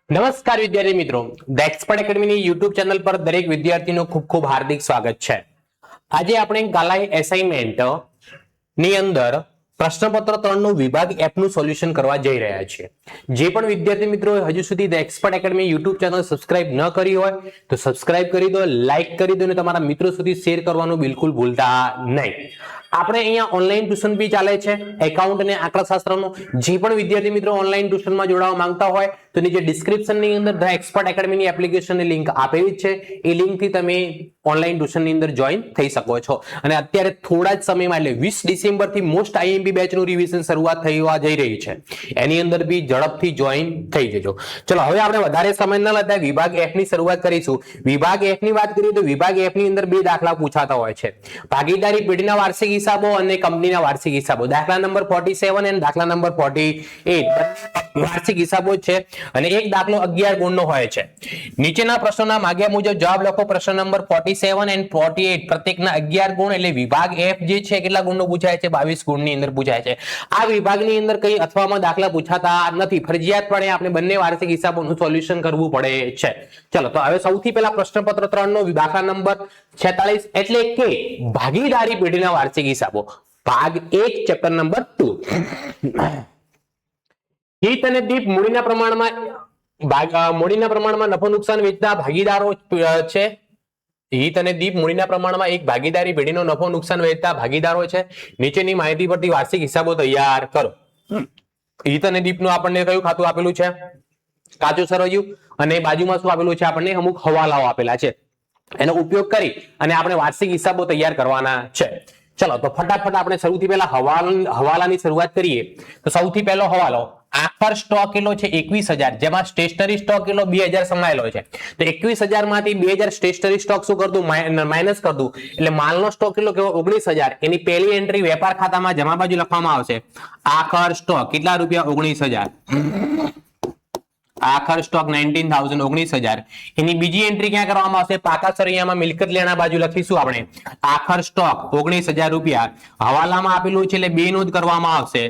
નમસ્કાર વિદ્યાર્થી મિત્રો, ધ એક્સપર્ટ એકેડમીની યુટ્યુબ ચેનલ પર દરેક વિદ્યાર્થીનું ખૂબ ખૂબ હાર્દિક સ્વાગત છે. આજે આપણે ગાલાઈ એસાઇનમેન્ટ ની અંદર પ્રશ્નપત્ર 3 નું વિભાગ એફ નું સોલ્યુશન કરવા જઈ રહ્યા છીએ. જે પણ વિદ્યાર્થી મિત્રો હજુ સુધી the expert academy YouTube channel subscribe ન કરી હોય તો સબસ્ક્રાઇબ કરી દો, લાઈક કરી દો અને તમારા મિત્રો સુધી શેર કરવાનું બિલકુલ ભૂલતા નહીં. આપણે અહીંયા ઓનલાઈન ટ્યુશન બી ચાલે છે, એકાઉન્ટ અને આંકડાશાસ્ત્રનું. જે પણ વિદ્યાર્થી મિત્રો ઓનલાઈન ટ્યુશનમાં જોડાવા માંગતા હોય તો નીચે ડિસ્ક્રિપ્શનની અંદર ધ એક્સપર્ટ એકેડમીની એપ્લિકેશનની લિંક આપેલી છે. એ લિંકથી તમે ઓનલાઈન ટ્યુશનની અંદર જોઈન થઈ શકો છો. અને અત્યારે થોડા જ સમયમાં એટલે 20 ડિસેમ્બરથી મોસ્ટ આઈએમપી બેચનું રિવિઝન શરૂઆત થવા જઈ રહી છે. એની અંદર બી ઝડપથી જોઈન થઈ જજો. ચલો હવે આપણે વધારે સમય ન લેતા વિભાગ એફ ની શરૂઆત કરીશું. વિભાગ એફ ની વાત કરીએ તો વિભાગ એફ ની અંદર બે દાખલા પૂછાતા હોય છે: ભાગીદારી પેઢીના વાર્ષિક હિસાબો અને કંપનીના વાર્ષિક હિસાબો. દાખલા નંબર 47 અને દાખલા નંબર 48 વાર્ષિક હિસાબો છે અને એક દાખલો 11 ગુણનો હોય છે. નીચેના પ્રશ્નોના માગ્યા મુજબ જવાબ લખો. પ્રશ્ન નંબર 47 અને 48 પ્રત્યેકના 11 ગુણ. એટલે વિભાગ એફ જે છે કેટલા ગુણનો પૂછાય છે? 22 ગુણની અંદર પૂછાય છે. આ વિભાગની અંદર કઈ અથવામાં દાખલા પૂછાતા નથી. ફરજિયાતપણે આપણે બંને વાર્ષિક હિસાબોનું સોલ્યુશન કરવું પડે છે. ચલો તો હવે સૌથી પહેલા પ્રશ્નપત્ર 3 નો દાખલા નંબર 46 એટલે કે ભાગીદારી પેઢીના વાર્ષિક હિસાબો, ભાગ 1, ચેપ્ટર નંબર 2. હિત અને દીપ મૂડીના પ્રમાણમાં નફો નુકસાન વેચતા ભાગીદારો છે. હિત અને દીપ મૂડીના પ્રમાણમાં એક ભાગીદારી પેઢીનો નફો નુકસાન વેચતા ભાગીદારો છે. નીચેની માહિતી પરથી વાર્ષિક હિસાબો તૈયાર કરો. હિત અને દીપનું આપણને કયું ખાતું આપેલું છે? કાચું સરવૈયું. અને બાજુમાં શું આપેલું છે? આપણને અમુક હવાલાઓ આપેલા છે. એનો ઉપયોગ કરી અને આપણે વાર્ષિક હિસાબો તૈયાર કરવાના છે. ચલો તો ફટાફટ આપણે સૌથી પહેલા હવાલાની શરૂઆત કરીએ. તો સૌથી પહેલો હવાલો આખર સ્ટોક કેટલો છે? 21,000, જેમાં સ્ટેશનરી સ્ટોક કેટલો? 2,000 સમાયેલો છે. તો 21,000 માંથી 2,000 સ્ટેશનરી સ્ટોક શું કરતું? માઇનસ કરતું. એટલે માલનો સ્ટોક કેટલો કહેવાય? 19,000. એની પહેલી એન્ટ્રી વેપાર ખાતામાં જમા બાજુ લખવામાં આવશે. આખર સ્ટોક કેટલા રૂપિયા? 19,000. આખર સ્ટોક 19,000, 19,000. એની બીજી એન્ટ્રી ક્યાં કરવામાં આવશે? પાકા સરવૈયામાં મિલકત લેણા બાજુ લખીશું આપણે. આખર સ્ટોક 19,000 રૂપિયા. હવાલામાં આપેલું છે એટલે બે નોંધ કરવામાં આવશે.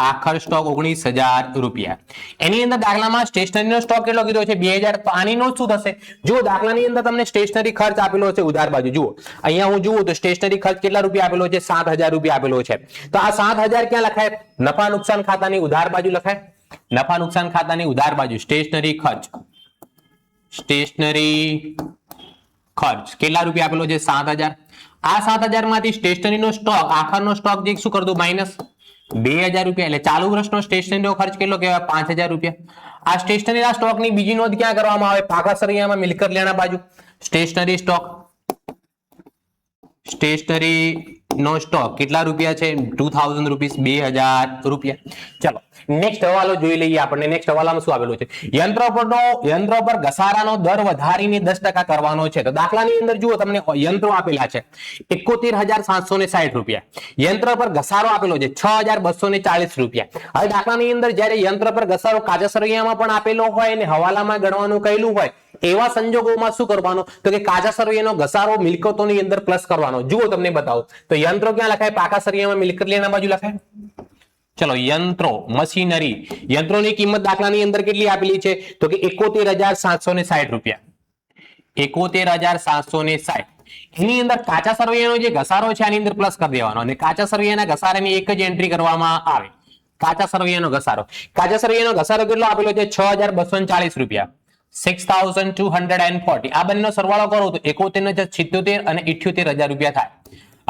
આખર સ્ટોક 19,000 રૂપિયા. એની અંદર દાખલામાં સ્ટેશનરીનો સ્ટોક કેટલો કીધો છે? 2,000. તો આની નોંધ શું થશે? જો દાખલાની અંદર તમને સ્ટેશનરી ખર્ચ આપેલો છે ઉધાર બાજુ, જુઓ અહીંયા હું જુઓ તો સ્ટેશનરી ખર્ચ કેટલા રૂપિયા આપેલો છે? 7,000 રૂપિયા આપેલો છે. તો આ 7,000 ક્યાં લખાય? નફા નુકસાન ખાતાની ઉધાર બાજુ લખાય. નફા નુકસાન ખાતાની ઉધાર બાજુ સ્ટેશનરી ખર્ચ. સ્ટેશનરી ખર્ચ કેટલા રૂપિયા આપેલો છે? 7,000. આ 7,000 માંથી સ્ટેશનરીનો સ્ટોક આખરનો સ્ટોક જે શું કરતું? માઇનસ 2,000 રૂપિયા. એટલે ચાલુ વર્ષનો સ્ટેશનરીનો ખર્ચ કેટલો કહેવાય? 5,000 રૂપિયા. આ સ્ટેશનરીના સ્ટોકની બીજી નોંધ ક્યાં કરવામાં આવે? પાકા સરવૈયામાં મિલકત લેણા બાજુ. સ્ટેશનરી સ્ટોક, સ્ટેશનરી નો સ્ટોક કેટલા રૂપિયા છે? 2,000 રૂપીસ, 2,000 રૂપિયા. ચલો નેક્સ્ટ હવાલો જોઈ લઈએ આપણે. નેક્સ્ટ હવાલામાં શું આપેલું છે? યંત્રો પર ઘસારાનો દર વધારીને 10% કરવાનો છે. તો દાખલાની અંદર જુઓ તમને યંત્રો આપેલા છે 71,760 રૂપિયા. યંત્ર પર ઘસારો આપેલો છે 6,240 રૂપિયા. હવે દાખલાની અંદર જ્યારે યંત્ર પર ઘસારો કાચા સરવૈયામાં પણ આપેલો હોય અને હવાલામાં ગણવાનું કહેલું હોય એવા સંજોગોમાં શું કરવાનું? તો કે કાચા સરવૈયાનો ઘસારો મિલકતોની અંદર પ્લસ કરવાનો. જુઓ તમને બતાવો તો યંત્રો ક્યાં લખાય? પાકા સરવૈયામાં મિલકત લેણા બાજુ લખાય. ચલો યંત્રો, મશીનરી. યંત્રોની કિંમત દાખલાની અંદર કેટલી આપેલી છે? તો કે 71,760 રૂપિયા. 71,760. એની અંદર કાચા સરવૈયાનો જે ઘસારો છે આની અંદર પ્લસ કરી દેવાનો અને કાચા સરવૈયાના ઘસારાની એક જ એન્ટ્રી કરવામાં આવે. કાચા સરવૈયાનો ઘસારો. કાચા સરવૈયાનો ઘસારો કેટલો આપેલો છે? 6,240 રૂપિયા. 6,240. આ બંનેનો સરવાળો કરો તો 71,076 અને 78,000 રૂપિયા થાય.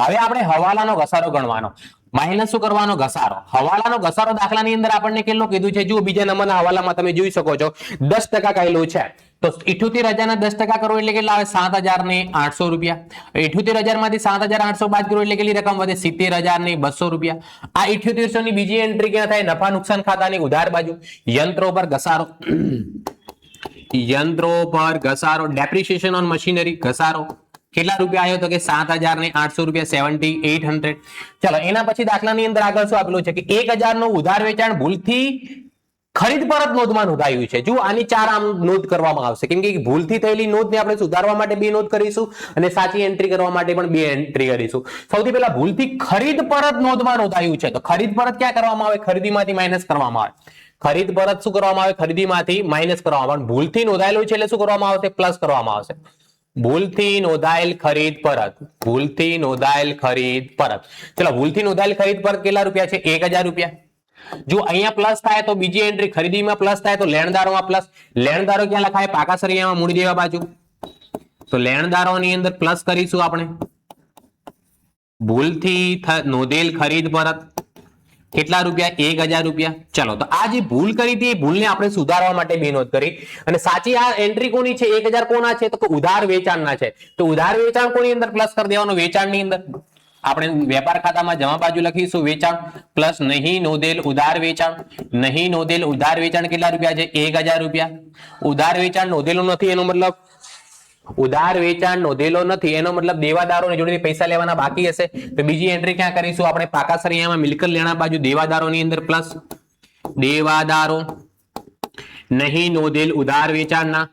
હવે આપણે હવાલાનો ઘસારો ગણવાનો. માઇનસ શું કરવાનો? ઘસારો. હવાલાનો ઘસારો દાખલાની અંદર આપણને કેટલો કીધું છે? જુઓ બીજા નંબરના હવાલામાં તમે જોઈ શકો છો 10% કહેલું છે. તો 78,000 ના 10% કરો એટલે કેટલા આવે? 7,800 રૂપિયા. 78,000 માંથી 7,800 બાદ કરો એટલે કેટલી રકમ વધે? 70,200 રૂપિયા. આ 7800 ની બીજી એન્ટ્રી ક્યાં થાય? નફા નુકસાન ખાતાની ઉધાર બાજુ. યંત્રો પર ઘસારો. યંત્રો પર ઘસારો. ડેપ્રિસિએશન ઓન મશીનરી ઘસારો કેટલા રૂપિયા આવ્યો? તો કે 7,800 રૂપિયા, 7,800. ચલો એના પછી દાખલાની અંદર આગળ શું આપેલું છે? કે 1,000 નું ઉધાર વેચાણ ભૂલથી ખરીદ પરત નોંધમાં નોંધાયું છે. જો આની 4 આમ નોંધ કરવામાં આવશે કેમ કે ભૂલથી થયેલી નોંધને આપણે સુધારવા માટે 2 નોંધ કરીશું અને સાચી એન્ટ્રી કરવા માટે પણ 2 એન્ટ્રી કરીશું. સૌથી પહેલા ભૂલથી ખરીદ પરત નોંધમાં નોંધાયું છે તો ખરીદ પરત ક્યાં કરવામાં આવે? ખરીદીમાંથી માઇનસ કરવામાં આવે. ખરીદ પરત શું કરવામાં આવે? ખરીદીમાંથી માઇનસ કરવામાં આવે. ભૂલથી નોંધાયેલું છે એટલે શું કરવામાં આવશે? પ્લસ કરવામાં આવશે. ભૂલથી નોંધાયેલ ખરીદ પરત, ભૂલથી નોંધાયેલ ખરીદ પરત. ચલો, ભૂલથી નોંધાયેલ ખરીદ પરત કેટલા રૂપિયા છે? 1000 રૂપિયા. જો અહીંયા પ્લસ થાય તો બીજી એન્ટ્રી ખરીદીમાં પ્લસ થાય તો લેણદારોમાં પ્લસ. લેણદારો ક્યાં લખાય? પાકા સરિયામાં મૂડી દેવા બાજુ. તો લેણદારોની અંદર પ્લસ કરીશું આપણે. ભૂલથી નોંધેલ ખરીદ પરત કેટલા રૂપિયા? 1000 રૂપિયા. ચલો, તો આ જે ભૂલ કરી હતી એ ભૂલને આપણે સુધારવા માટે બે નોંધ કરી. અને સાચી આ એન્ટ્રી કોની છે? 1000 કોના છે? તો કે ઉધાર વેચાણના છે. તો ઉધાર વેચાણ કોની અંદર પ્લસ કરી દેવાનું? વેચાણની અંદર. આપણે વેપાર ખાતામાં જમા બાજુ લખીશું વેચાણ પ્લસ નહીં નોંધેલ ઉધાર વેચાણ. નહીં નોંધેલ ઉધાર વેચાણ કેટલા રૂપિયા છે? 1000 રૂપિયા. ઉધાર વેચાણ નોંધેલું નથી એનો મતલબ, ઉધાર વેચાણ નોંધેલો નથી એનો મતલબ દેવાદારોની જોડે પૈસા લેવાના બાકી હશે. તો બીજી એન્ટ્રી ક્યાં કરીશું આપણે? પાકા સરિયામાં મિલકત લેણા બાજુ દેવાદારોની અંદર પ્લસ. દેવાદારો નહીં નોંધેલ ઉધાર વેચાણના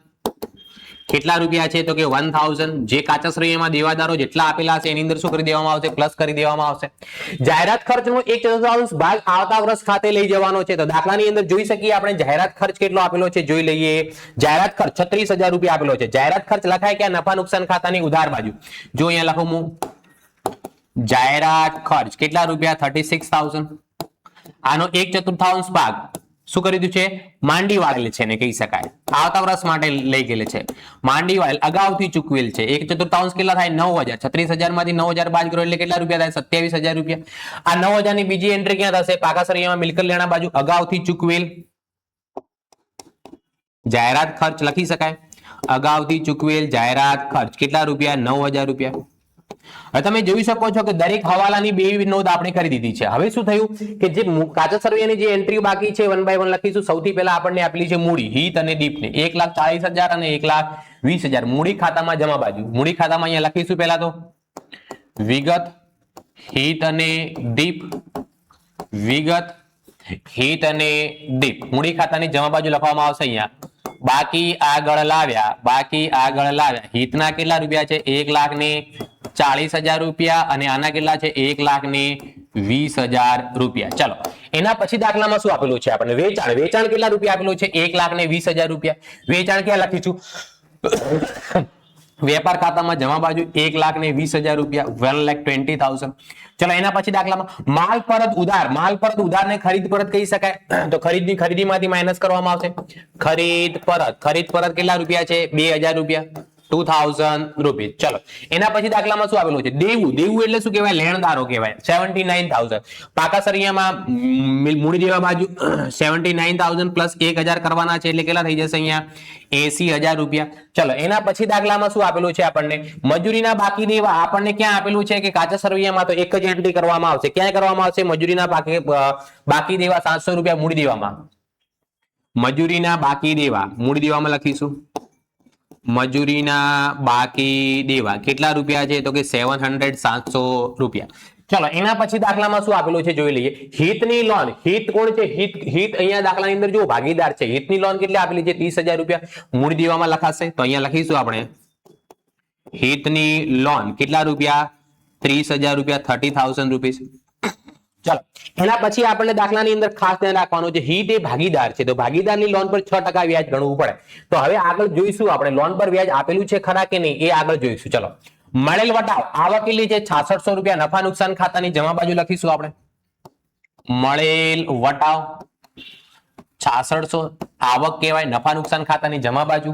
કેટલા રૂપિયા છે? તો કે 1000. જે કાચા શ્રેણીમાં દેવાદારો જેટલા આપેલા છે એની અંદર શું કરી દેવામાં આવશે? પ્લસ કરી દેવામાં આવશે. જાહેરાત ખર્ચનો 1/4 ભાગ આવતા વર્ષ ખાતે લઈ જવાનો છે. તો દાખલાની અંદર જોઈ શકીએ આપણે જાહેરાત ખર્ચ કેટલો આપેલો છે, જોઈ લઈએ. જાહેરાત ખર્ચ 36000 રૂપિયા આપેલો છે. જાહેરાત ખર્ચ લખાય ક્યાં? નફા નુકસાન ખાતાની ઉધાર બાજુ. જો અહીંયા લખું હું જાહેરાત ખર્ચ કેટલા રૂપિયા? 36000. આનો 1/4 ભાગ શું કરી દીધું છે? માંડી વાળેલ છે ને કહી શકાય, આવતા વર્ષ માટે લઈ ગયેલ છે. માંડી વાળેલ અગાઉથી ચૂકવેલ છે. 1/4 કેટલા થાય? 9000. 36000 માંથી 9000 બાદ કરો એટલે કેટલા રૂપિયા થાય? 27000 રૂપિયા. આ 9000 ની બીજી એન્ટ્રી ક્યાં થશે? પાકા સરિયામાં મિલકત લેણા બાજુ અગાઉથી ચૂકવેલ જાહેરાત ખર્ચ લખી શકાય. અગાઉથી ચૂકવેલ જાહેરાત ખર્ચ કેટલા રૂપિયા? 9000 રૂપિયા. હવે તમે જોઈ શકો છો કે દરેક હવાલાની બે નોંધ આપણે કરી દીધી છે. હવે શું થયું કે જે કાચા સર્વેની જે એન્ટ્રી બાકી છે 1 by 1 લખીશું. સૌથી પહેલા આપણને આપેલી છે મૂડી હિત અને દીપને 1,40,000 અને 1,20,000 મૂડી ખાતામાં જમા બાજુ. મૂડી ખાતામાં અહીંયા લખીશું પહેલા તો વિગત હિત અને દીપ. વિગત હિત અને દીપ મૂડી ખાતાની જમા બાજુ લખવામાં આવશે. અહીંયા બાકી આગળ લાવ્યા, બાકી આગળ લાવ્યા. હિતના કેટલા રૂપિયા છે? 1,40,000 રૂપિયા અને આના કેટલા છે? 1,20,000 રૂપિયા. ચલો, એના પછી દાખલામાં શું આપેલું છે આપણને? વેચાણ. વેચાણ કેટલા રૂપિયા આપેલું છે? 1,20,000 રૂપિયા. વેચાણ ક્યાં લખીશું? વેપાર ખાતામાં જમા બાજુ 1,20,000 રૂપિયા, 1,20,000. ચલો, એના પછી દાખલામાં માલ પરત ઉધાર. માલ પરત ઉધારને ખરીદ પરત કહી શકાય. તો ખરીદીમાંથી માઇનસ કરવામાં આવશે. ખરીદ પરત. ખરીદ પરત કેટલા રૂપિયા છે? 2,000 રૂપિયા, 2,000 રૂપીસ. ચલો, એના પછી દાખલામાં શું આપેલું છે? દેવું. દેવું એટલે શું કહેવાય? લેણદારો કહેવાય. 79,000. પાકા સરિયામાં મૂડી દેવા બાજુ 79,000 પ્લસ 1,000 કરવાના છે એટલે કેટલા થઈ જશે? અહીંયા 80,000 રૂપિયા. ચલો, એના પછી દાખલામાં શું આપેલું છે આપણને? મજૂરીના બાકી દેવા. આપણને ક્યાં આપેલું છે કે કાચા સરિયામાં તો એક જ એન્ટ્રી કરવામાં આવશે. ક્યાં કરવામાં આવશે? મજૂરીના બાકી દેવા 700 રૂપિયા મૂડી દેવામાં. મજૂરીના બાકી દેવા મૂડી દેવામાં લખીશું. મજૂરીના બાકી દેવા કેટલા રૂપિયા છે? તો કે 700 રૂપિયા. ચલો, એના પછી દાખલામાં શું આપેલું છે જોઈ લઈએ. હિતની લોન. હિત કોણ છે? હિત. હિત અહીંયા દાખલાની અંદર જો ભાગીદાર છે. હિતની લોન કેટલી આપેલી છે? 30,000 રૂપિયા મૂડી દેવામાં લખાશે. તો અહીંયા લખીશું આપણે હિતની લોન કેટલા રૂપિયા? 30,000 રૂપિયા, 30,000 રૂપીસ. ચલો, એના પછી આપણને દાખલાની અંદર ખાસ ધ્યાન રાખવાનું છે. હિત એ ભાગીદાર છે તો ભાગીદારની લોન પર 6% વ્યાજ ગણવું પડે. તો હવે આગળ જોઈશું આપણે લોન પર વ્યાજ આપેલું છે ખરા કે નહીં એ આગળ જોઈશું. ચલો, મળેલ વટાવ. આવક કેટલી છે? 6600 રૂપિયા. નફા નુકસાન ખાતાની જમા બાજુ લખીશું આપણે. મળેલ વટાવ 6600 આવક કહેવાય. નફા નુકસાન ખાતાની જમા બાજુ.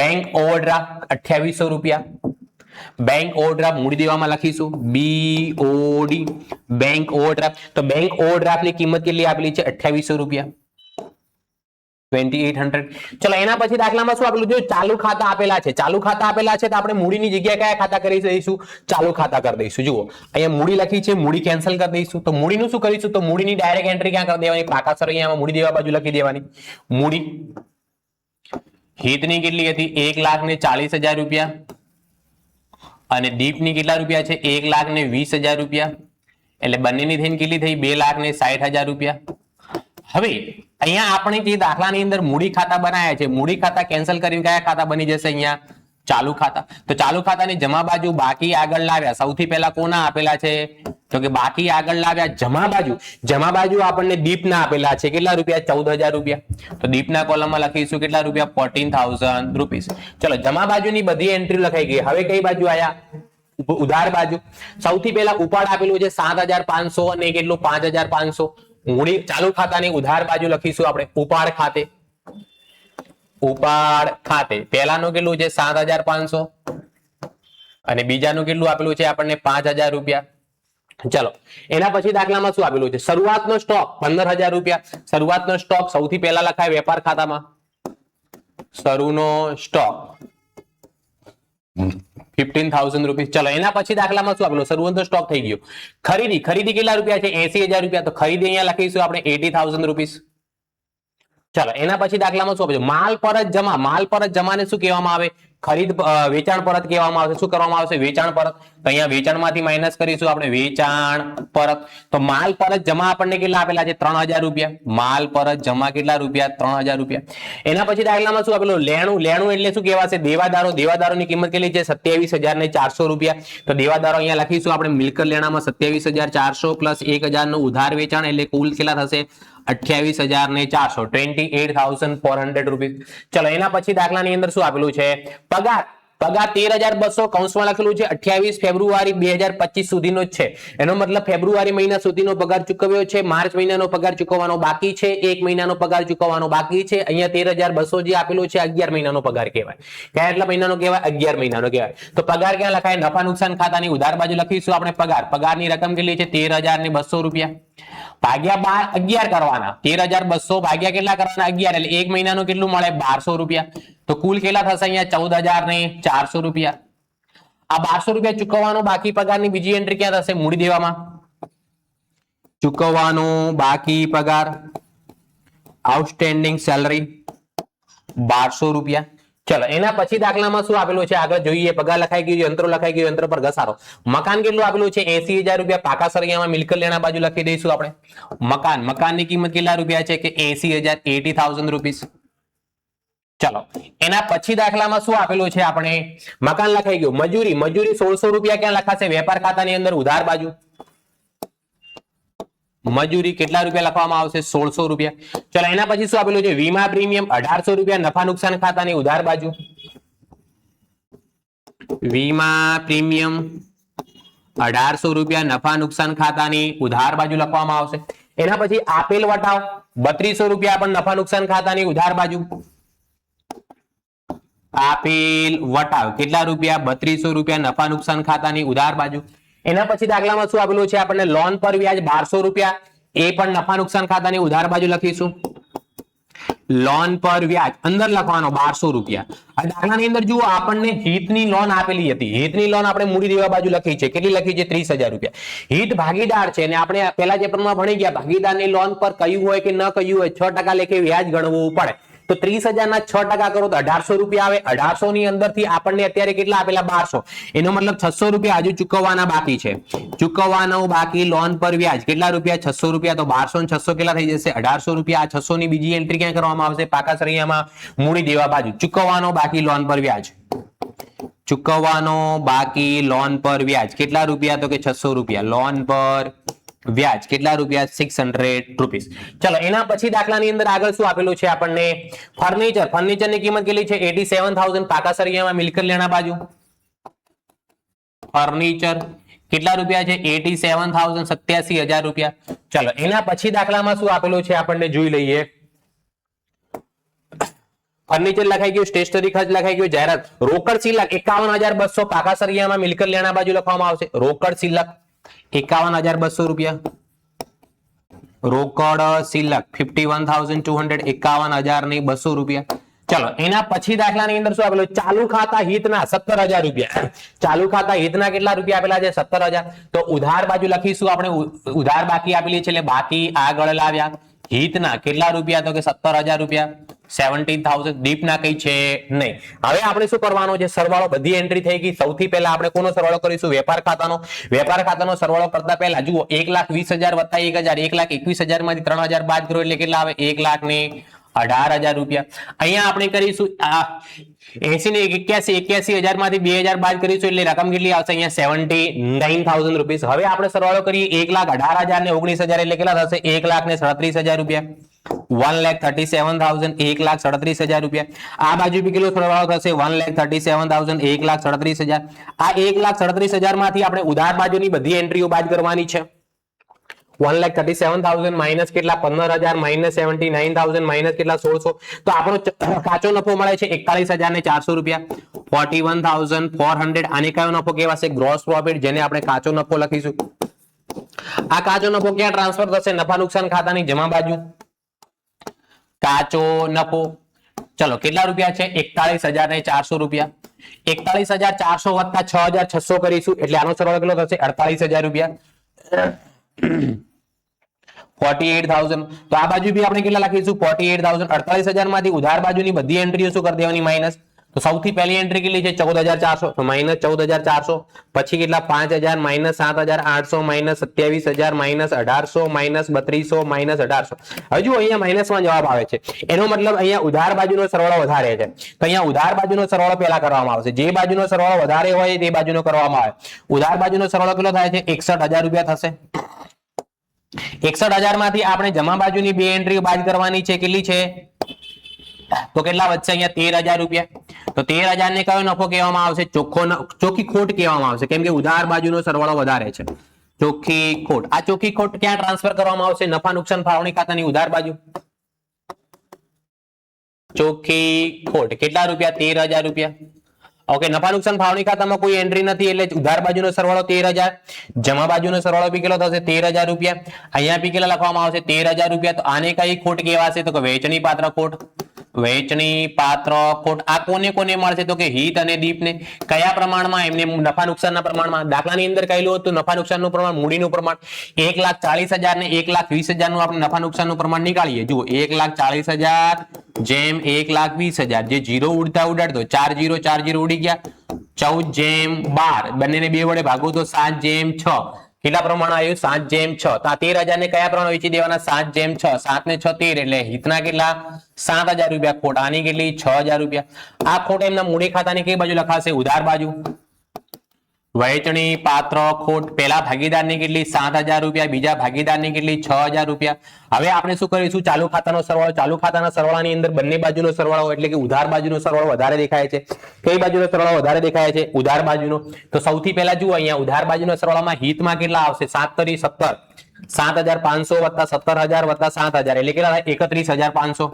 બેંક ઓવરડ્રાફ્ટ 2800 રૂપિયા. બેંક ઓવરડ્રાફ્ટ મૂડી દેવામાં લખીશું BOD. Bank overdraft. તો બેંક ઓવરડ્રાફ્ટ ની કિંમત કેટલી આપેલી છે? 2800 રૂપિયા, 2800. ચલો, એના પછી દાખલામાં શું આપેલું છે? ચાલુ ખાતા આપેલા છે. ચાલુ ખાતા આપેલા છે તો આપણે મૂડીની જગ્યાએ કયા ખાતા કરી દઈશું? ચાલુ ખાતા કરી દઈશું. જુઓ, અહીંયા મૂડી લખી છે, મૂડી કેન્સલ કરી દઈશું. તો મૂડીનું શું કરીશું? તો મૂડીની ડાયરેક્ટ એન્ટ્રી ક્યાં કરી દેવાની? પાકા સરિયામાં મૂડી દેવા બાજુ લખી દેવાની. મૂડી હિતની કેટલી હતી? 1,40,000 રૂપિયા અને દીપની કેટલા રૂપિયા છે? 1,20,000 રૂપિયા. એટલે બંનેની થઈને કેટલી થઈ? 2,60,000 રૂપિયા. હવે અહીંયા આપણે જે દાખલાની અંદર મૂડી ખાતા બનાવ્યા છે, મૂડી ખાતા કેન્સલ કરીને કયા ખાતા બની જશે? અહીંયા ચાલુ ખાતા. તો ચાલુ ખાતાની જમા બાજુ બાકી આગળ લાવ્યા, સૌથી પહેલા કોના આપેલા છે? તો કે બાકી આગળ લાવ્યા જમા બાજુ. જમા બાજુ આપણને દીપના આપેલા છે, કેટલા રૂપિયા? 14,000 રૂપિયા. તો દીપના કોલમમાં લખીશું કેટલા રૂપિયા? 14,000 રૂપીસ. ચલો, જમા બાજુની બધી એન્ટ્રી લખાઈ ગઈ. હવે કઈ બાજુ આયા? ઉધાર બાજુ. સૌથી પહેલા ઉપાડ આપેલું છે 7,500 અને કેટલું? 5,500. મૂડી ચાલુ ખાતાની ઉધાર બાજુ લખીશું આપણે ઉપાડ ખાતે. ઉપાડ ખાતે પહેલાનું કેટલું છે? 7,500 અને બીજાનું કેટલું આપેલું છે આપણને? 5,000 રૂપિયા. ચલો, એના પછી દાખલામાં શું આપેલું છે? શરૂઆતનો સ્ટોક 15,000 રૂપિયા. શરૂઆતનો સ્ટોક સૌથી પહેલા લખાય વેપાર ખાતામાં. શરૂનો સ્ટોક 15,000 રૂપીસ. ચલો, એના પછી દાખલામાં શું આપેલું? શરૂઆતનો સ્ટોક થઈ ગયો. ખરીદી કેટલા રૂપિયા છે? 80,000 રૂપિયા. તો ખરીદી અહીંયા લખીશું આપણે 80,000 રૂપીસ. ચલો, એના પછી દાખલામાં શું આપેલું? માલ પરત જમા. માલ પરત જમાને શું કહેવામાં આવે? વેચાણ પરત કહેવામાં આવશે. શું કરવામાં આવશે? વેચાણ પરત. તો અહીંયા વેચાણમાંથી માઇનસ કરીશું આપણે વેચાણ પરત. તો માલ પરત જમા આપણને કેટલા આપેલા છે? 3,000 રૂપિયા. માલ પરત જમા કેટલા રૂપિયા? 3,000 રૂપિયા. એના પછી દાખલામાં શું આપેલું? લેણું. લેણું એટલે શું કહેવાશે? દેવાદારો. દેવાદારોની કિંમત કેટલી છે? 27,400 રૂપિયા. તો દેવાદારો અહીંયા લખીશું આપણે મિલકત લેણામાં 27,400 પ્લસ 1,000 નું ઉધાર વેચાણ એટલે કુલ કેટલા થશે? 28,400. 28,400 રૂપીસ. ચલો, એના પછી દાખલાની અંદર શું આપેલું છે? પગાર. પગાર 13,200 કૌંસમાં લખેલું છે. 28 ફેબ્રુઆરી 2025 સુધીનો જ છે. એનો મતલબ ફેબ્રુઆરી મહિના સુધીનો પગાર ચૂકવ્યો છે. માર્ચ મહિનાનો પગાર ચૂકવવાનો બાકી છે. 1 મહિનાનો પગાર ચૂકવવાનો બાકી છે. અહીંયા 13,200 જે આપેલું છે 11 મહિનાનો પગાર કહેવાય. કયા એટલા મહિનાનો કહેવાય? 11 મહિનાનો કહેવાય. તો પગાર ક્યાં લખાય? નફા નુકસાન ખાતાની ઉધાર બાજુ લખીશું આપણે પગાર. પગારની રકમ કેટલી છે? 13,200 રૂપિયા. ભાગ્યા 11 કરવાના. 13,200 ભાગ્યા કેટલા કરવાના? 11. એટલે 1 મહિનાનું કેટલું મળે? 1,200 રૂપિયા. તો કુલ કેટલા થશે અહીંયા? 14,400 રૂપિયા. આ 1,200 રૂપિયા ચૂકવવાનો બાકી પગારની બીજી એન્ટ્રી ક્યાં થશે? મૂડી દેવામાં. ચૂકવવાનો બાકી પગાર આઉટસ્ટેન્ડિંગ સેલરી 1,200 રૂપિયા. ચલો, એના પછી દાખલામાં શું આપેલું છે? આગળ જોઈએ. પગાર લખાઈ ગયું, યંત્રો લખાઈ ગયું, યંત્ર પર ઘસારો. મકાન કેટલું આપેલું છે? 80,000 રૂપિયા. પાકા સળિયામાં મિલકત લેણા બાજુ લખી દઈશું આપણે મકાન. મકાનની કિંમત કેટલા રૂપિયા છે? કે 80,000. 80,000 રૂપીસ. ચલો, એના પછી દાખલામાં શું આપેલું છે? આપણે મકાન લખાઈ ગયું. મજૂરી. મજૂરી 1,600 રૂપિયા ક્યાં લખાશે? વેપાર ખાતાની અંદર ઉધાર બાજુ. મજૂરી કેટલા રૂપિયા લખવામાં આવશે? 1,600 રૂપિયા. ચલો, એના પછી શું આપેલું છે? વીમા પ્રીમિયમ 1,800 રૂપિયા. નફા નુકસાન ખાતાની ઉધાર બાજુ. વીમા પ્રીમિયમ 1,800 રૂપિયા. નફા નુકસાન ખાતાની ઉધાર બાજુ લખવામાં આવશે. એના પછી આપેલ વટાવ 3,200 રૂપિયા પણ નફા નુકસાન ખાતાની ઉધાર બાજુ. આપેલ વટાવ કેટલા રૂપિયા? 3,200 રૂપિયા. નફા નુકસાન ખાતાની ઉધાર બાજુ. એના પછી દાખલામાં શું આપેલું છે? આપણને લોન પર વ્યાજ 1,200 રૂપિયા. એ પણ નફા નુકસાન ખાતાની ઉધાર બાજુ લખીશું. લોન પર વ્યાજ અંદર લખવાનો 1,200 રૂપિયા. આ દાખલાની અંદર જુઓ, આપણને હિતની લોન આપેલી હતી. હિતની લોન આપણે મૂડી દેવા બાજુ લખી છે. કેટલી લખી છે? 30,000 રૂપિયા. હિત ભાગીદાર છે અને આપણે પેલા ચેપ્ટરમાં ભણી ગયા ભાગીદારની લોન પર કયું હોય કે ન કયું હોય 6% લેખે વ્યાજ ગણવું પડે. તો 30,000 ના 6% કરો તો 1,800 રૂપિયા આવે. 1,800 ની અંદર થી આપણને અત્યારે કેટલા આપેલા? 1,200. એનો મતલબ 600 રૂપિયા હજુ ચૂકવવાના બાકી છે. ચૂકવવાનો બાકી લોન પર વ્યાજ કેટલા રૂપિયા? 600 રૂપિયા. તો 1,200 ને 600 કેટલા થઈ જશે? 1,800 રૂપિયા. આ 600 ની બીજી એન્ટ્રી ક્યાં કરવામાં આવશે? પાકા સળિયામાં મૂડી દેવા બાજુ. ચૂકવવાનો બાકી લોન પર વ્યાજ. ચૂકવવાનો બાકી લોન પર વ્યાજ કેટલા રૂપિયા? તો કે 600 રૂપિયા. લોન પર વ્યાજ કેટલા રૂપિયા? 600 રૂપીસ. ચલો, એના પછી દાખલાની અંદર આગળ શું આપેલું છે આપણને? ફર્નિચર. ફર્નિચરની કિંમત કેટલી છે? 87,000. પાકા સળિયામાં મિલકત લેણા બાજુ. ફર્નિચર કેટલા રૂપિયા છે? 87,000. 87,000 રૂપિયા. ચલો, એના પછી દાખલામાં શું આપેલું છે આપણને જોઈ લઈએ. ફર્નિચર લખાઈ ગયું. સ્ટેશનરી ખર્ચ લખાઈ ગયું. જાહેરાત. રોકડ શિલ્લક 51,200. પાકા સળિયામાં મિલકત લેણા બાજુ લખવામાં આવશે. રોકડ શિલ્લક 51,200 રૂપિયા. રોકડ શિલ્લક 51,200. 51,200 રૂપિયા. ચલો, એના પછી દાખલાની અંદર શું આપેલું? ચાલુ ખાતા હિતના 17,000 રૂપિયા. ચાલુ ખાતા હિતના કેટલા રૂપિયા આપેલા છે? 17,000. તો ઉધાર બાજુ લખીશું આપણે. ઉધાર બાકી આપેલી છે એટલે બાકી આગળ લાવ્યા. હિતના કેટલા રૂપિયા? તો કે 17,000 રૂપિયા. 17,000. દીપના કઈ છે નહીં. હવે આપણે શું કરવાનો છે? સરવાળો. બધી એન્ટ્રી થઈ ગઈ. સૌથી પહેલા આપણે કોનો સરવાળો કરીશું? વેપાર ખાતાનો. વેપાર ખાતાનો સરવાળો કરતા પહેલા જુઓ 1,20,000 વત્તા 1,000. 1,21,000 માંથી 3,000 બાદ કરો એટલે કેટલા આવે? 1,28,000. 18,000 રૂપિયા. અહીંયા આપણે કરીશું 80 ને 81 માંથી 2,000 બાદ કરીશું એટલે રકમ કેટલી આવશે? અહીંયા 79,000 રૂપીસ. હવે આપણે સરવાળો કરીએ 1,18,000 ને 19,000 એટલે કેટલા થશે? 1,37,000 રૂપિયા. 1,37,000 1,37,000 રૂપિયા. આ બાજુ બી કેટલો સરવાળો થશે? 1,37,000 1,37,000. આ 1,37,000 માંથી આપણે ઉધાર બાજુની બધી એન્ટ્રીઓ બાદ કરવાની છે. 1,37,000 માઇનસ કેટલા? 15,000 માઇનસ 79,000 માઇનસ કેટલા? 1,600. તો આપણો કાચો નફો મળે છે 41,400 રૂપિયા. 41,400. આને કયો નફો કહેવાશે? ગ્રોસ પ્રોફિટ, જેને આપણે કાચો નફો લખીશું. આ કાચો નફો ક્યાં ટ્રાન્સફર થશે? નફા નુકસાન ખાતાની જમા બાજુ. કાચો નફો ચલો કેટલા રૂપિયા છે? 41,400 રૂપિયા. 41,400 વત્તા 6,600 કરીશું એટલે આનો સરવાળો કેટલો થશે? 48,000 રૂપિયા. 48,000. તો આ બાજુ બી આપણે કેટલા લખીશું? 48,000. 48,000 માંથી ઉધાર બાજુની બધી એન્ટ્રીઓ શું કરી દેવાની? માઇનસ. તો સૌથી પહેલી એન્ટ્રી કેટલી છે? 14,400. તો માઇનસ 14,400. પછી કેટલા? 5,000 minus 7,800 minus 27,000 minus 1,800 minus 3,200 minus 1,800. હજુ અહીંયા માઇનસમાં જવાબ આવે છે. એનો મતલબ અહીંયા ઉધાર બાજુનો સરવાળો વધારે છે. તો અહીંયા ઉધાર બાજુનો સરવાળો પહેલા કરવામાં આવશે. જે બાજુનો સરવાળો વધારે હોય તે બાજુનો કરવામાં આવે. ઉધાર બાજુનો સરવાળો કેટલો થાય છે? 61,000 રૂપિયા થશે. 61,000 માંથી આપણે જમા બાજુની બે એન્ટ્રી બાદ કરવાની છે. કેટલી છે? તો કેટલા વધશે? અહીંયા 13,000 રૂપિયા. તો 13,000 ને કયો નફો કહેવામાં આવશે? ચોખ્ખી ખોટ કહેવામાં આવશે, કેમ કે ઉધાર બાજુનો સરવાળો વધારે છે. ચોખ્ખી ખોટ. આ ચોખ્ખી ખોટ ક્યાં ટ્રાન્સફર કરવામાં આવશે? નફા નુકસાન ફાળવણી ખાતાની ઉધાર બાજુ. ચોખ્ખી ખોટ કેટલા રૂપિયા? 13,000 રૂપિયા. ઓકે, નફા નુકસાન ફાળવણી ખાતામાં કોઈ એન્ટ્રી નથી એટલે ઉધાર બાજુનો સરવાળો 13,000. જમા બાજુનો સરવાળો બી કેટલો થશે? 13,000 રૂપિયા. અહીંયા બી કેટલા લખવામાં આવશે? 13,000 રૂપિયા. તો આને કઈ ખોટ કહેવાશે? તો કે વહેંચણી પાત્ર ખોટ. વહેંચણી પાત્ર ખોટ. આ કોને કોને મળશે? તો કે હિત અને દીપને. કયા પ્રમાણમાં? એમને નફા નુકસાનના પ્રમાણમાં. દાખલાની અંદર કહેલું હતું નફા નુકસાનનું પ્રમાણ, મૂડીનું પ્રમાણ. 1,40,000 ને 1,20,000 નું આપણે નફા નુકસાનનું પ્રમાણ નીકાળીએ. જુઓ 1,40,000 જેમ 1,20,000. જે 0 ઉડતા ઉડાડતો 4 0 4 0 ઉડી ગયા. 14 જેમ 12 બંનેને 2 વડે ભાગો તો 7 જેમ 6. કેટલા પ્રમાણ આવ્યું? 7 જેમ 6. તો આ 13,000 ને કયા પ્રમાણ વેચી દેવાના? 7 જેમ 6. 7 ને 6 13 એટલે હિતના કેટલા? 7,000 રૂપિયા ખોટ. આની કેટલી? 6,000 રૂપિયા. આ ખોટ એમના મૂડી ખાતાની કઈ બાજુ લખાશે? ઉધાર બાજુ. વહેંચણી પાત્ર ખોટ. પહેલા ભાગીદારની કેટલી? 7,000 રૂપિયા. બીજા ભાગીદારની કેટલી? 6,000 રૂપિયા. હવે આપણે શું કરીશું? ચાલુ ખાતાનો સરવાળો. ચાલુ ખાતાના સરવાળાની અંદર બંને બાજુનો સરવાળો એટલે કે ઉધાર બાજુનો સરવાળો વધારે દેખાય છે. કઈ બાજુનો સરવાળો વધારે દેખાય છે? ઉધાર બાજુનો. તો સૌથી પહેલા જુઓ અહીંયા ઉધાર બાજુના સરવાળામાં હિતમાં કેટલા આવશે? 7 તરી 17. 7,500 વત્તા 17,000 વત્તા 7,000 એટલે કેટલા થાય? 31,500.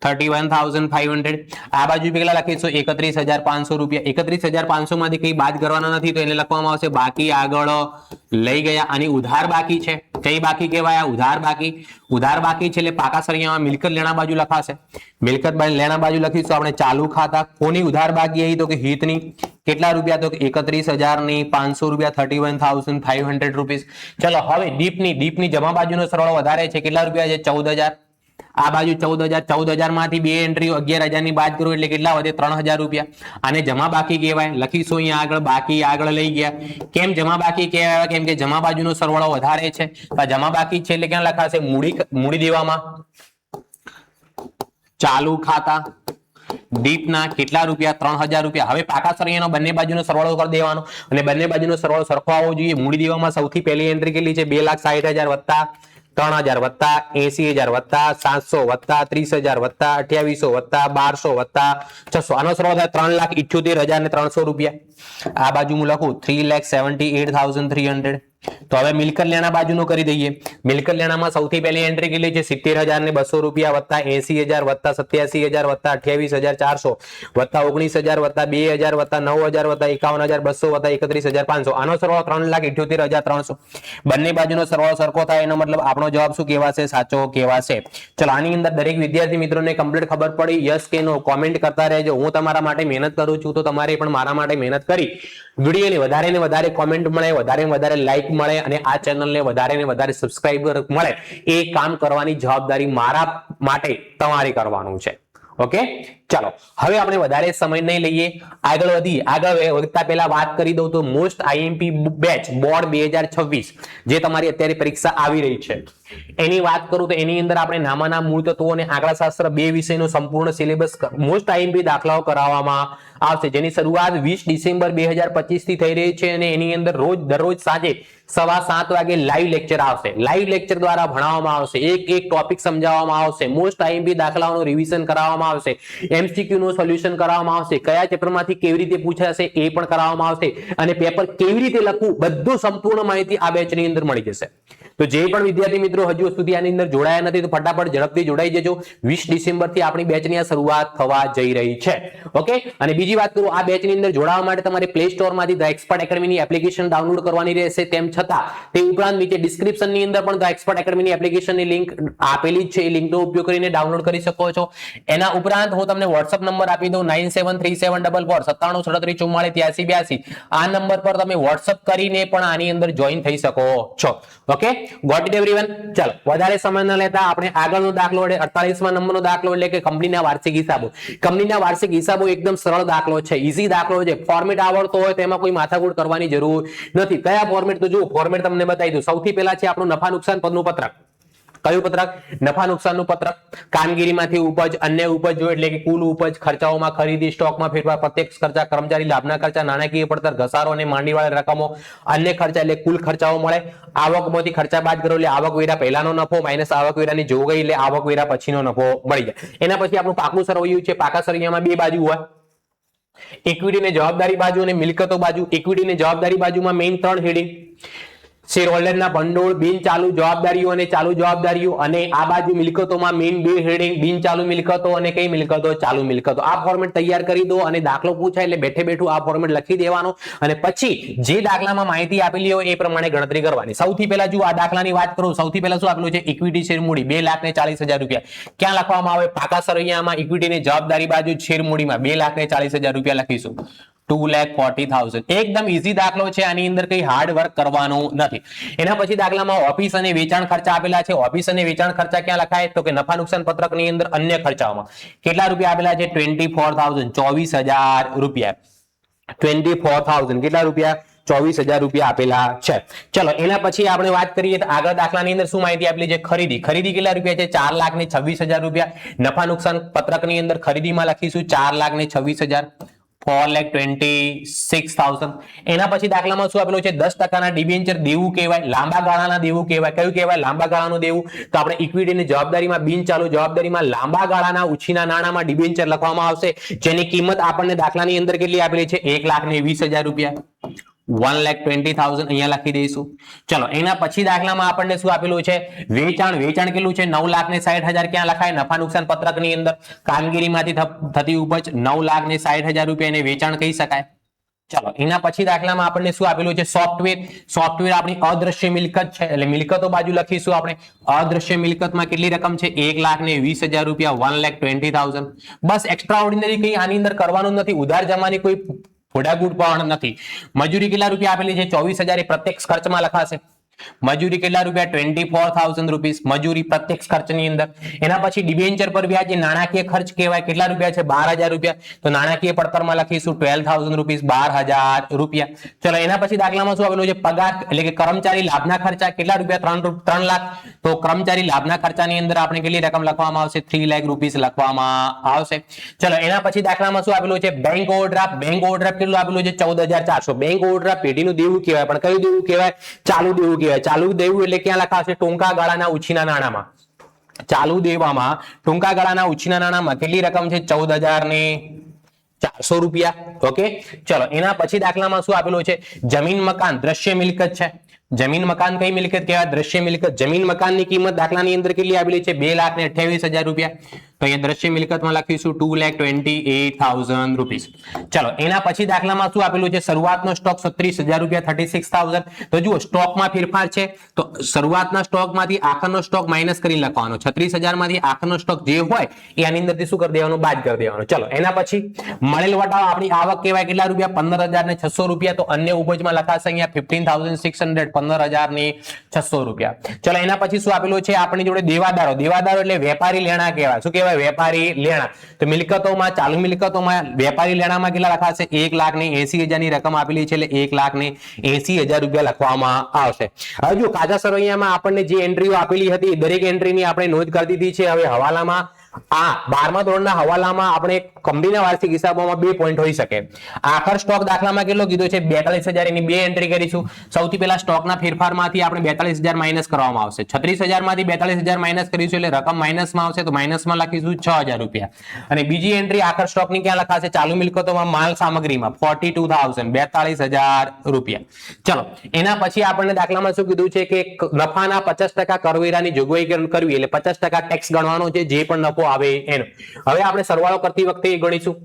31,500. આ બાજુ કેટલા લખીશું? 31,500 રૂપિયા. 31,500 માંથી કઈ બાદ કરવાના નથી તો એને લખવામાં આવશે બાકી. આગળ લઈ ગયા. આની ઉધાર બાકી છે. કઈ બાકી કહેવાય? ઉધાર બાકી. ઉધાર બાકી છે એટલે પાકા સળિયામાં મિલકત લેણા બાજુ લખાશે. મિલકત લેણા બાજુ લખીશું આપણે ચાલુ ખાતા. કોની ઉધાર બાકી આવી? તો કે હિતની. કેટલા રૂપિયા? તો 31,500 રૂપિયા. 31,500 રૂપીસ. ચલો હવે દીપની જમા બાજુનો સરવાળો વધારે છે. કેટલા રૂપિયા છે? 14,000. આ બાજુ 14,000. 14,000 માંથી બે એન્ટ્રીઓ 11,000 ની બાદ કરો એટલે કેટલા વધે? 3,000 રૂપિયા. આને જમા બાકી કહેવાય. લખીશું અહીંયા આગળ બાકી. આગળ લઈ ગયા. કેમ જમા બાકી કહેવાય? કેમ કે જમા બાજુનો સરવાળો વધારે છે. તો જમા બાકી છે એટલે ક્યાં લખાશે? મૂડી દેવામાં. ચાલુ ખાતા. દીપના કેટલા રૂપિયા? 3,000 રૂપિયા. હવે પાકા સળિયાનો બંને બાજુનો સરવાળો કરી દેવાનો અને બંને બાજુનો સરવાળો સરખો આવવો જોઈએ. મૂડી દેવામાં સૌથી પહેલી એન્ટ્રી કેટલી છે? 2,60,000 વત્તા 3,000 વત્તા 80,000 વત્તા 700 વત્તા 30,000 વત્તા 2800 વત્તા 1200 વત્તા 600. આનો સરવાળો થાય 3,78,300 રૂપિયા. આ બાજુ હું લખું 3,78,300. તો હવે મિલકત લેણા બાજુનો કરી દઈએ. મિલકત લેણામાં સૌથી પહેલી એન્ટ્રી કેટલી છે? 70,200 રૂપિયા વત્તા 80,000 વત્તા 87,000 વત્તા 28,400 વત્તા 19,000 વત્તા 2,000 વત્તા 9,000 વત્તા 51,200 વત્તા 31,500. આનો સરવાળો 3,78,300. બંને બાજુનો સરવાળો સરખો થાય એનો મતલબ આપણો જવાબ શું કહેવાશે? સાચો કહેવાશે. ચલો આની અંદર દરેક વિદ્યાર્થી મિત્રોને કમ્પ્લીટ ખબર પડી? યસ કે નો કોમેન્ટ કરતા રહેજો. હું તમારા માટે મહેનત કરું છું તો તમારે પણ મારા માટે મહેનત કરી વિડીયોને વધારે ને વધારે કોમેન્ટ મળે, વધારે ને વધારે લાઈક મળે અને આ ચેનલને વધારે ને વધારે સબસ્ક્રાઇબર મળે એ કામ કરવાની જવાબદારી મારા માટે તમારી કરવાનું છે. ઓકે, ચલો હવે આપણે વધારે સમય નહીં લઈએ, આગળ વધીએ. આગળ વધતા પહેલા વાત કરી દઉં તો મોસ્ટ આઈએમપી બેચ બોર્ડ 2026 જે તમારી અત્યારે પરીક્ષા આવી રહી છે એની વાત કરું તો એની અંદર આપણે નામાના મૂળ તત્વો અને આંકડાશાસ્ત્ર 2 વિષયનો સંપૂર્ણ સિલેબસ મોસ્ટ આઈએમપી દાખલાઓ કરાવવામાં આવશે, જેની શરૂઆત 20 ડિસેમ્બર 2025 થી થઈ રહી છે અને એની અંદર દરરોજ સાંજે 7:15 વાગે લાઈવ લેક્ચર આવશે. લાઈવ લેક્ચર દ્વારા ભણાવવામાં આવશે, એક ટોપિક સમજાવવામાં આવશે, મોસ્ટ આઈએમપી દાખલાઓનું રિવિઝન કરાવવામાં આવશે, એમસીક્યુ નું સોલ્યુશન કરાવવામાં આવશે, કયા ચેપ્ટરમાંથી કેવી રીતે પૂછાશે એ પણ કરાવવામાં આવશે અને પેપર કેવી રીતે લખવું બધું સંપૂર્ણ માહિતી આ બેચની અંદર મળી જશે. તો જે પણ વિદ્યાર્થી મિત્રો હજુ સુધી આની અંદર જોડાયા નથી તો ફટાફટ ઝડપથી જોડાઈ જજો. 20 ડિસેમ્બર થી આપણી બેચની શરૂઆત થવા જઈ રહી છે. ઓકે, અને બીજી વાત કરું, આ બેચની અંદર જોડાવા માટે તમારે પ્લે સ્ટોર માંથી ધ એક્સપર્ટ એકેડમીની એપ્લિકેશન ડાઉનલોડ કરવાની રહેશે. તેમ છતાં તે ઉપરાંત નીચે ડિસ્ક્રિપ્શનની અંદર પણ ધ એક્સપર્ટ એકેડમીની એપ્લિકેશનની લિંક આપેલી જ છે. એ લિંકનો ઉપયોગ કરીને ડાઉનલોડ કરી શકો છો. એના ઉપરાંત હું તમને WhatsApp નંબર આપી દઉં 9737449734 આ નંબર પર તમે WhatsApp કરીને પણ આની અંદર જોઈન થઈ શકો છો. Okay, got it everyone. ચાલો વધારે સમય ન લેતા આપણે આગળનો દાખલો એટલે 48મા નંબરનો દાખલો એટલે કે કંપનીના વાર્ષિક હિસાબો. કંપનીના વાર્ષિક હિસાબો એકદમ સરળ દાખલો છે, ઈઝી દાખલો છે. ફોર્મેટ આવડતો હોય તો એમાં કોઈ માથાકૂટ કરવાની જરૂર નથી. કયા ફોર્મેટ તો જુઓ, ફોર્મેટ તમને બતાવી દઉં. સૌથી પહેલા છે આપણું નફા નુકસાન પદનું પત્રક. કયું પત્રક? નફા નુકસાનનું પત્રક. કામગીરીમાંથી ઉપજ, અન્ય ઉપજ જો એટલે કે કુલ ઉપજ, ખર્ચાઓમાં ખરીદી, સ્ટોકમાં ફેરફાર, પ્રત્યક્ષ ખર્ચા, કર્મચારી લાભના ખર્ચા, નાણાકીય પડતર, ઘસારો અને માંડીવાળા રકમો, અન્ય ખર્ચા એટલે કુલ ખર્ચાઓ મળે. આવકમાંથી ખર્ચા બાદ કરો એટલે આવકવેરા પહેલાનો નફો માઇનસ આવકવેરાની જોગવાઈ એટલે આવકવેરા પછીનો નફો મળી જાય. એના પછી આપણું પાકું સરવૈયું છે. પાકા સરવૈયામાં બે બાજુ હોય, ઇક્વિટી ને જવાબદારી બાજુ અને મિલકતો બાજુ. ઇક્વિટી ને જવાબદારી બાજુમાં મેઇન 3 હેડિંગ: શેર હોલ્ડરના ભંડોળ, બિન ચાલુ જવાબદારીઓ અને ચાલુ જવાબદારીઓ. અને આ બાજુ મિલકતોમાં મેઇન 2 હેડિંગ: બિન ચાલુ મિલકતો અને કઈ મિલકતો? ચાલુ મિલકતો. આ ફોર્મેટ તૈયાર કરી દો અને દાખલો પૂછાય એટલે બેઠે બેઠું આ ફોર્મેટ લખી દેવાનો અને પછી જે દાખલામાં માહિતી આપેલી હોય એ પ્રમાણે ગણતરી કરવાની. સૌથી પહેલા જો આ દાખલાની વાત કરું, સૌથી પહેલા શું આપેલું છે? ઇક્વિટી શેર મૂડી 2,40,000 રૂપિયા. ક્યાં લખવામાં આવે? પાકા સરવૈયામાં ઇક્વિટી ની જવાબદારી બાજુ શેર મૂડીમાં 2,40,000 રૂપિયા લખીશું. 2,40,000. એકદમ ઈઝી દાખલો છે, આની અંદર કઈ હાર્ડ વર્ક કરવાનું નથી. એના પછી દાખલામાં ઓફિસ અને વેચાણ ખર્ચા આપેલા છે. ઓફિસ અને વેચાણ ખર્ચા ક્યાં લખાય? તો કે નફા નુકસાન પત્રકની અંદર અન્ય ખર્ચાઓમાં. કેટલા રૂપિયા આપેલા છે? 24,000. 24,000 રૂપિયા. 24,000 કેટલા રૂપિયા? 24,000 રૂપિયા આપેલા છે. ચલો એના પછી આપણે વાત કરીએ તો આગળ દાખલાની અંદર શું માહિતી આપેલી છે? ખરીદી. ખરીદી કેટલા રૂપિયા છે? 4,26,000 રૂપિયા. નફા નુકસાન પત્રકની અંદર ખરીદીમાં લખીશું 4,26,000. 4,26,000. એના પછી દાખલામાં શું આપેલું છે? 10% ડિબેન્ચર દેવું કહેવાય, લાંબા ગાળાના દેવું કહેવાય. કયું કહેવાય? લાંબા ગાળાનું દેવું. તો આપણે ઇક્વિટીની જવાબદારીમાં, બિન ચાલુ જવાબદારીમાં લાંબા ગાળાના ઉછીના નાણાંમાં ડિબેન્ચર લખવામાં આવશે, જેની કિંમત આપણને દાખલાની અંદર કેટલી આપેલી છે? 1,20,000 રૂપિયા. 1,20,000 અહીંયા લખી દઈશું. ચલો એના પછી દાખલામાં આપણને શું આપેલું છે? વેચાણ. વેચાણ કેટલું છે? 9,60,000. ક્યાં લખાય? નફા નુકસાન પત્રકની અંદર. કામગીરીમાંથી થતી ઉપજ 9,60,000 રૂપિયા એને વેચાણ કહી શકાય. ચલો એના પછી દાખલામાં આપણને શું આપેલું છે? સોફ્ટવેર. સોફ્ટવેર આપણી અદ્રશ્ય મિલકત છે એટલે મિલકતો બાજુ લખીશું આપણે. અદ્રશ્ય મિલકતમાં કેટલી રકમ છે? 1,20,000 રૂપિયા. 1,20,000. બસ એક્સ્ટ્રા ઓર્ડિનરી કઈ આની અંદર કરવાનું નથી. ઉધાર જમાની કોઈ ફોડાગુડ પણ નથી. મજૂરી કેટલા રૂપિયા આપેલી છે? 24,000 એ પ્રત્યક્ષ ખર્ચમાં લખાશે. મજૂરી કેટલા રૂપિયા? 24,000 રૂપીસ મજૂરી પ્રત્યક્ષ ખર્ચની અંદર. એના પછી ડિબેન્ચર પર વ્યાજ નાણાકીય ખર્ચ કહેવાય. કેટલા રૂપિયા છે? 12,000 રૂપિયા. તો નાણાકીય પડતરમાં લખીશું 12,000 રૂપીસ. 12,000 રૂપિયા. ચલો એના પછી દાખલામાં શું આવેલું છે? પગાર એટલે કે કર્મચારી લાભના ખર્ચા. કેટલા રૂપિયા? 3 લાખ. તો કર્મચારી લાભના ખર્ચાની અંદર આપણે કેટલી રકમ લખવામાં આવશે? 3 લાખ રૂપીસ લખવામાં આવશે. ચલો એના પછી દાખલામાં શું આપેલું છે? Bank overdraft. બેંક ઓવરડ્રાફ્ટ કેટલું આપેલું છે? 14,400. બેંક ઓવરડ્રાફ્ટ પેઢીનું દેવું કહેવાય, પણ કયું દેવું કહેવાય? ચાલુ દેવું કહેવાય. ચાલુ દેવું એટલે ક્યાં લખાશે? ટૂંકા ગાળાના ઉછીના નાણાંમાં. ચાલુ દેવામાં ટૂંકા ગાળાના ઉછીના નાણાંમાં કેટલી રકમ છે? 14,400 રૂપિયા. ઓકે, ચલો એના પછી દાખલામાં શું આપેલું છે? જમીન મકાન દ્રશ્ય મિલકત છે. જમીન મકાન કઈ મિલકત કહેવાય? દ્રશ્ય મિલકત. જમીન મકાનની કિંમત દાખલાની અંદર કેટલી આપેલી છે? 2,28,000 રૂપિયા. તો અહીંયા દ્રશ્ય મિલકતમાં લખીશું 2,28,000 રૂપીસ. ચલો એના પછી દાખલામાં શું આપેલું છે? શરૂઆતનો સ્ટોક 36,000 રૂપિયા. 36,000. તો જુઓ સ્ટોકમાં ફેરફાર છે તો શરૂઆતના સ્ટોકમાંથી આખરનો સ્ટોક માઇનસ કરી લખવાનો. 36,000 માંથી આખરનો સ્ટોક જે હોય એ આની અંદરથી શું કરી દેવાનું? બાદ કરી દેવાનું. ચલો એના પછી મળેલ વટાવ આપણી આવક કહેવાય. કેટલા રૂપિયા? 15,600 રૂપિયા. તો અન્ય ઉપજમાં લખાશે અહીંયા 15,600. 15,600 રૂપિયા. ચલો એના પછી શું આપેલું છે? આપણી જોડે દેવાદારો. દેવાદારો એટલે વેપારી લેણા કહેવાય. શું કહેવાય? કહેવાય? વેપારી લેણા. તો મિલકતોમાં, ચાલુ મિલકતોમાં વેપારી લેણામાં કેટલા લખાશે? 1,80,000 ની રકમ આપેલી છે એટલે 1,80,000 રૂપિયા લખવામાં આવશે. હવે જો કાચા સરવૈયામાં આપણને જે એન્ટ્રીઓ આપેલી હતી દરેક એન્ટ્રીની આપણે નોંધ કરી દીધી છે. હવે હવાલામાં આ 12મા ધોરણના હવાલામાં આપણે કંપનીના વાર્ષિક હિસાબોમાં 2 પોઈન્ટ હોઈ શકે. આખર સ્ટોક દાખલામાં કેટલો કીધો છે? 42,000. એની 2 એન્ટ્રી કરીશું. સૌથી પહેલા સ્ટોકના ફેરફારમાંથી આપણે 42,000 માઇનસ કરવામાં આવશે. 36,000 માંથી 42,000 માઇનસ કરીશું એટલે રકમ માઇનસમાં આવશે. તો માઇનસમાં લખીશું 6,000 રૂપિયા. અને બીજી એન્ટ્રી આખર સ્ટોકની ક્યાં લખાશે? ચાલુ મિલકતોમાં, માલ સામગ્રીમાં 42,000, 42,000 રૂપિયા. ચલો, એના પછી આપણને દાખલામાં શું કીધું છે કે નફાના 50% કરવેરાની જોગવાઈ કરવી એટલે 50% ટેક્સ ગણવાનો છે, જે પણ નફો આવે એનો. હવે આપણે સરવાળો કરતી વખતે ગણીશું.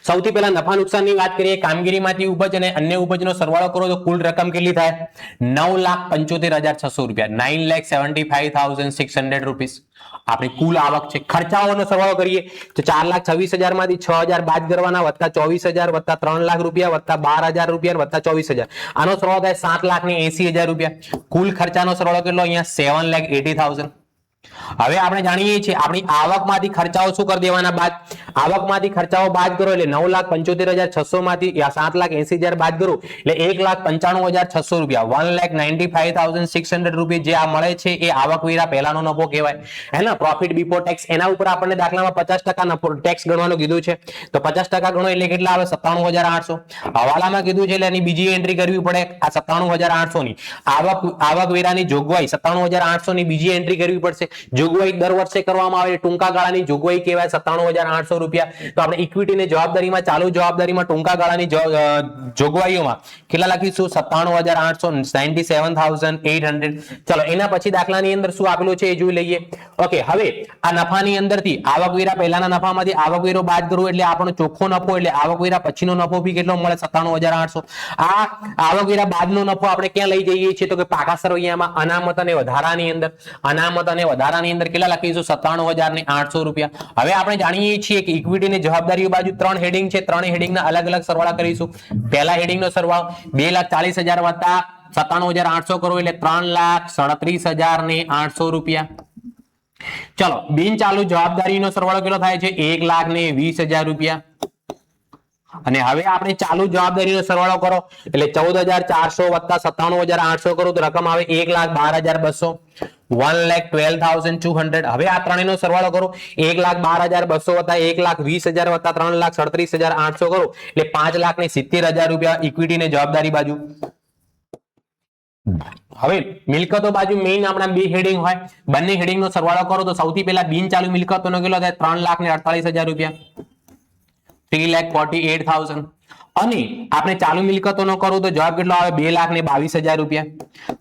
સૌથી પહેલા નફા નુકસાનની વાત કરીએ. કામગીરીમાંથી ઉપજ અને અન્ય ઉપજનો સરવાળો કરો તો કુલ રકમ કેટલી થાય? 9,75,600 રૂપિયા. 9,75,600 રૂપીસ આપણી કુલ આવક છે. ખર્ચાઓનો સરવાળો કરીએ તો 4,26,000 માંથી 6,000 બાદ કરવાના, વત્તા 24,000 વત્તા 3 લાખ રૂપિયા વત્તા 12,000 રૂપિયા વત્તા 24,000. આનો સરવાળો થાય 7,80,000 રૂપિયા. કુલ ખર્ચાનો સરવાળો કેટલો? અહીંયા 7,80,000. હવે આપણે જાણીએ છીએ આપણી આવકમાંથી ખર્ચાઓ શું કરી દેવાના? બાદ. આવકમાંથી ખર્ચાઓ બાદ કરો એટલે 9,75,600 માંથી 7,80,000 બાદ કરો એટલે 1,95,600 રૂપિયા. 1,95,600 રૂપિયા જે આ મળે છે એ આવકવેરા પહેલાનો નફો કહેવાય, હે ને? Profit before tax. એના ઉપર આપણને દાખલામાં 50% નફો ટેક્સ ગણવાનું કીધું છે. તો 50% ગણો એટલે કેટલા આવે? 97,800. હવાલામાં કીધું છે એટલે એની બીજી એન્ટ્રી કરવી પડે. આ 97,800 ની આવકવેરાની જોગવાઈ 97,800 ની બીજી એન્ટ્રી કરવી પડશે. જોગવાઈ દર વર્ષે કરવામાં આવે, ટૂંકા ગાળાની જોગવાઈ કહેવાય. 97,800 રૂપિયા. તો આપણે ઇક્વિટીની જવાબદારીમાં, ચાલુ જવાબદારીમાં ટૂંકા ગાળાની જોગવાઈઓમાં કેટલા લખીશું? 97,800, 97,800. ચલો, એના પછી દાખલાની અંદર શું આપેલું છે એ જોઈ લઈએ. ઓકે, હવે આ નફાની અંદરથી આવકવેરા પહેલાના નફામાંથી આવકવેરો બાદ કરવો એટલે આપણો ચોખ્ખો નફો, એટલે આવકવેરા પછીનો નફો બી કેટલો મળે? 97,800. આ આવકવેરા બાદનો નફો આપણે ક્યાં લઈ જઈએ છીએ? તો કે પાકા સરવૈયામાં અનામત અને વધારાની અંદર. અનામત અને વધારાની અંદર કેટલા લખીશું? 97,800 રૂપિયા. હવે આપણે જાણીએ છીએ કે ઇક્વિટીની જવાબદારીઓ બાજુ 3 હેડિંગ છે. 3 હેડિંગના અલગ અલગ સરવાળા કરીશું. પહેલા હેડિંગનો સરવાળો 2,40,000 વત્તા 97,800 કરો એટલે 3,37,800 રૂપિયા. ચલો, બિન ચાલુ જવાબદારીનો સરવાળો કેટલો થાય છે? 1,20,000 રૂપિયા. અને હવે આપણે ચાલુ જવાબદારીનો સરવાળો કરો એટલે 14,400 વત્તા 97,800 કરો તો રકમ આવે 1,12,200. 1,12,200. હવે આ ત્રણેયનો સરવાળો કરો. 1,12,200 વત્તા 1,20,000 વત્તા 3,37,800 કરો એટલે 5,70,000 રૂપિયા ઇક્વિટીની જવાબદારી બાજુ. હવે મિલકતો બાજુ મેઇન આપણા 2 હેડિંગ હોય. બંને હેડિંગનો સરવાળો કરો તો સૌથી પહેલા બિન ચાલુ મિલકતોનો કેટલો થાય? 3,48,000 રૂપિયા. 3,48,000. અને આપણે ચાલુ મિલકતોનો કરું તો જવાબ કેટલો આવે? 2,22,000 રૂપિયા.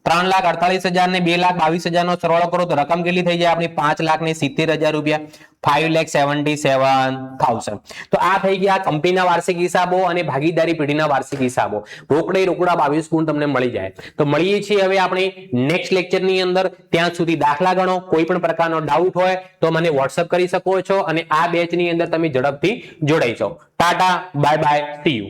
3,48,000 ને 2,22,000 નો સરવાળો કરો તો રકમ કેટલી થઈ જાય આપણી? 5,70,000 રૂપિયા. 5,77,000. તો આ થઈ ગયા કંપનીના વાર્ષિક હિસાબો અને ભાગીદારી પેઢીના વાર્ષિક હિસાબો. રોકડે રોકડા 22 ગુણ તમને મળી જાય. તો મળીએ છીએ હવે આપણે નેક્સ્ટ લેક્ચરની અંદર. ત્યાં સુધી દાખલા ગણો. કોઈ પણ પ્રકારનો ડાઉટ હોય તો મને વોટ્સઅપ કરી શકો છો અને આ બેચની અંદર તમે ઝડપથી જોડાઈ જાઓ. Tata, bye bye, C you.